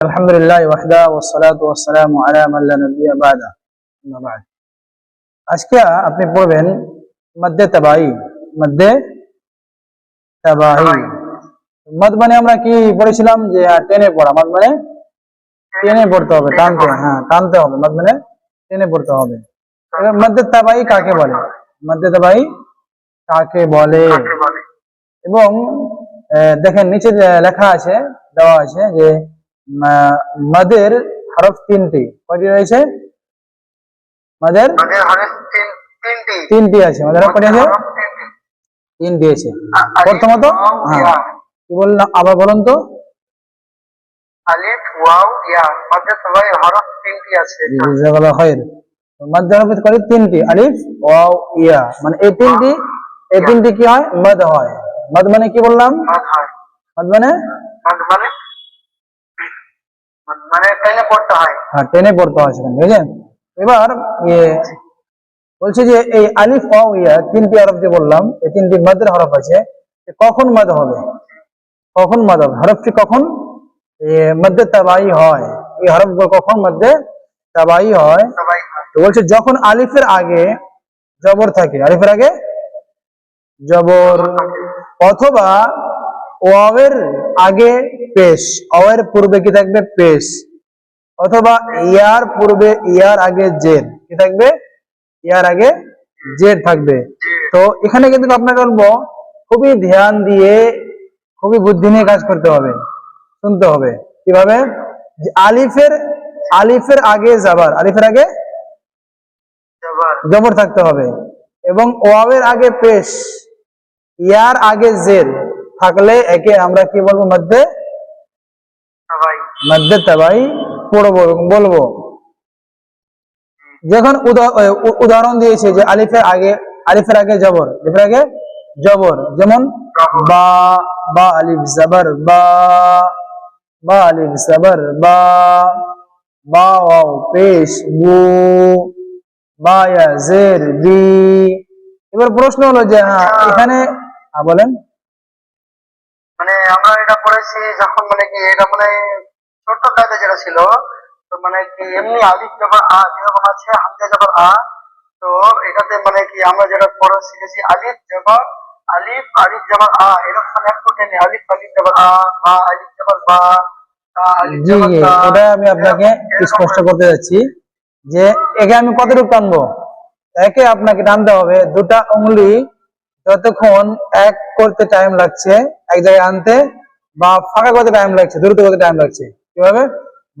আলহামদুলিল্লাহ ওয়াহদা ওয়াসসালাতু ওয়াসসালামু আলা মান লা নাবিয়্যা বা'দা আম্মা বা'দ। আজকে আপনি পড়বেন মাদ্দে তাবাই। মাদ্দে তাবাই মাদ মানে আমরা কি পড়েছিলাম যে টেনে পড়া। মাদ মানে টেনে পড়তে হবে, টানতে, টানতে হবে। মাদ মানে টেনে পড়তে হবে। এবার মাদ্দে তাবাই কাকে বলে? মাদ্দে তাবাই কাকে বলে? এবং দেখেন নিচে লেখা আছে, দেওয়া আছে যে মাদের হরফ তিনটি। কয়টি রয়েছে? মাদের তিনটি আছে। মাদের হরফ কয়টি আছে? তিনটি আছে। প্রথমত কি বললাম, আবার বলুন তো। আলিফ ওয়াও ইয়া মাদের সবাই হরফ তিনটি আছে। জাযাকাল্লাহু খাইর। মাদের হরফ কয়টি? তিনটি। আলিফ ওয়াও ইয়া মানে এই তিনটি কি হয়? মাদ হয়। মাদ মানে কি বললাম? মাদ মানে টেনে পড়তে হয়। হ্যাঁ, টেনে পড়তে হয় সেখানে, বুঝলেন? এবার বলছে যে এই আলিফ ওয়াও ইয়া তিনটি হরফ যে বললাম, এই তিনটি মাদের হরফ আছে। কখন মাদ হবে? কখন মাদ হবে? হরফটি কখন মাদ্দে তাবাই হয়? এই হরফগুলো কখন মাদ্দে তাবাই হয়? তো বলছে যখন আলিফের আগে জবর থাকে, আলিফের আগে জবর, অথবা ওয়াওয়ের আগে পেশ, ওয়াওয়ের পূর্বে কি থাকবে? পেশ, অথবা ইয়ার পূর্বে, ইয়ার আগে জের কি থাকবে? ইয়ার আগে জের থাকবে। তো এখানে কিন্তু আপনাকে বলবো খুবই ধ্যান দিয়ে, খুবই বুদ্ধি নিয়ে কাজ করতে হবে, শুনতে হবে। কিভাবে? আলিফের আগে জাবার, আলিফের আগে জবর থাকতে হবে, এবং ওয়াওয়ের আগে পেশ, ইয়ার আগে জের থাকলে একে আমরা কি বলবো? মাদ্দে তাবাই পড়বো, বলবো। যখন উদাহরণ দিয়েছে যে আলিফের আগে জবর, আলিফের আগে জবর, যেমন বা আলিফ জবর বা আলিফ জবর বা ওয়াও পেশ বু বা ইয়া জের বি। এবার প্রশ্ন হলো যে এখানে বলেন। মানে আমরা এটা পড়েছি যখন কি এটা ছোট কায়দা যেটা ছিল, তো কি এমনি আলিফ জবর আ যেরকম আছে, হামজা জবর আ, তো এটাতে কি আমরা যেটা পড়া শিখেছি আলিফ জবর আ, এরকম একটু টেনে আলিফ জবর আ, বা আলিফ জবর বা, জি, এটা আমি আপনাকে স্পষ্ট করতে যাচ্ছি যে একে আমি কতটুকু টানবো। একে আপনাকে টানতে হবে দুটা উংলি, যতক্ষণ এক করতে টাইম লাগছে এক জায়গায় আনতে, বা ফাঁকা করতে টাইম লাগছে, দ্রুত করতে টাইম লাগছে। কিভাবে?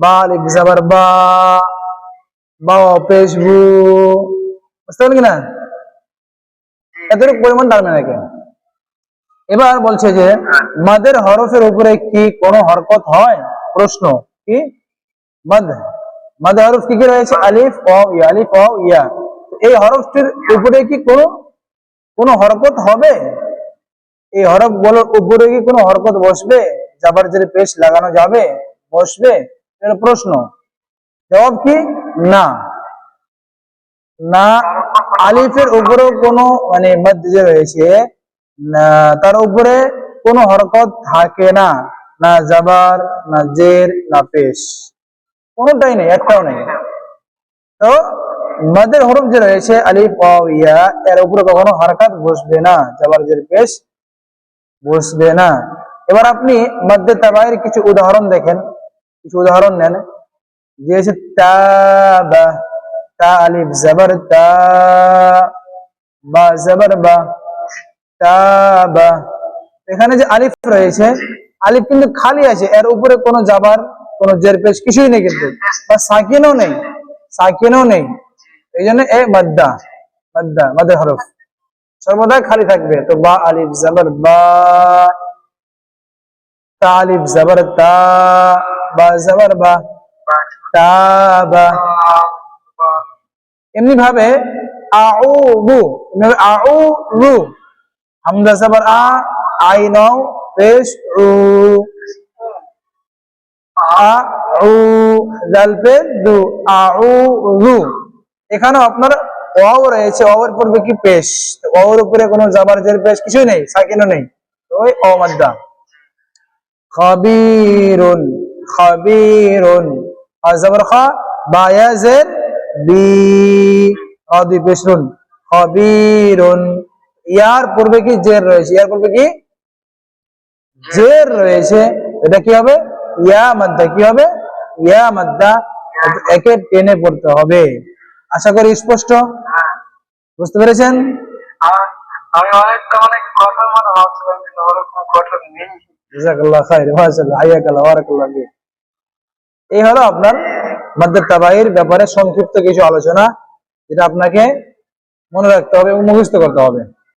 বা আলিফ জবর বা পেশ বু, বুঝতে পারলেন কিনা? এতটুকু পরিমাণ টানবেন একে। এবার বলছে যে মাদের হরফের উপরে কি কোনো হরকত হয়? প্রশ্ন কি? মাদের হরফ কি কি রয়েছে? আলিফ ওয়াও ইয়া, আলিফ ওয়াও ইয়া। এই হরফটির উপরে কি কোনো হরকত হবে? এই হরফ গুলোর উপরে কি কোনো হরকত বসবে? জাবার জের পেশ লাগানো যাবে? বসবে? এটা প্রশ্ন। জবাব কি? না। আলিফের উপরেও কোনো মাদ যে রয়েছে তার উপরে কোনো হরকত থাকে না, না জাবার, না জের, না পেশ, কোনোটাই নেই, একটাও নেই। তো মাদের হরফ যে রয়েছে আলিফ ওয়াও ইয়া, এর উপরে কখনো হরকত বসবে না, জাবার জের পেশ বসবে না। এবার আপনি মাদ্দে তাবাইয়ের কিছু উদাহরণ দেখেন, কিছু উদাহরণ নেন। যে হচ্ছে তাবা, তা আলিফ জবর তা, বা জবর বা, তাবা। এখানে যে আলিফ রয়েছে, আলিফ কিন্তু খালি আছে, এর উপরে কোনো জাবার, কোনো জের পেশ কিছুই নেই, কিন্তু বা সাকিনও নেই। এই জন্য এ মাদ্দা হরফ সর্বদা খালি থাকবে। তো বা আলিফ জবর বা, তা আলিফ জবর তা, বা জবর বা, তাবা। এমনি ভাবে আউযু, আউযু, হামজা জবর আ, আইন পেশ উ, আউ, জাল পেশ দু, আউযু। এখানেও আপনার ওয়াও রয়েছে, ওয়াওয়ের পূর্বে কি পেশ, ওয়াওয়ের উপরে কোনো জাবার জের পেশ কিছুই নেই, সাকিনও নেই, তো ওই অমাদ্দা। খাবীরুন, খাবিরুন, আর জবর খা, বা ইয়া জের বি, আদি পেশরুন, খাবিরুন। ইয়ার পূর্বে কি জের রয়েছে, ইয়ার পূর্বে কি জের রয়েছে, এটা কি হবে ইয়া মাদ্দা, কি হবে ইয়া মাদ্দা, একে টেনে পড়তে হবে। আশা করি স্পষ্ট, হ্যাঁ। বুঝতে পেরেছেন? আমি অনেকটা মানে কঠোর মনে ভাবছিলাম, কিন্তু ওরকম কঠোর নেই। জাযাকাল্লাহ খাইর, মাশাআল্লাহ, হাইয়াকাল্লাহ, বারাকাল্লাহ ফিক। এই হলো আপনার মাদ্দে তাবাইর ব্যাপারে সংক্ষিপ্ত কিছু আলোচনা, যেটা আপনাকে মনে রাখতে হবে এবং মুখস্থ করতে হবে।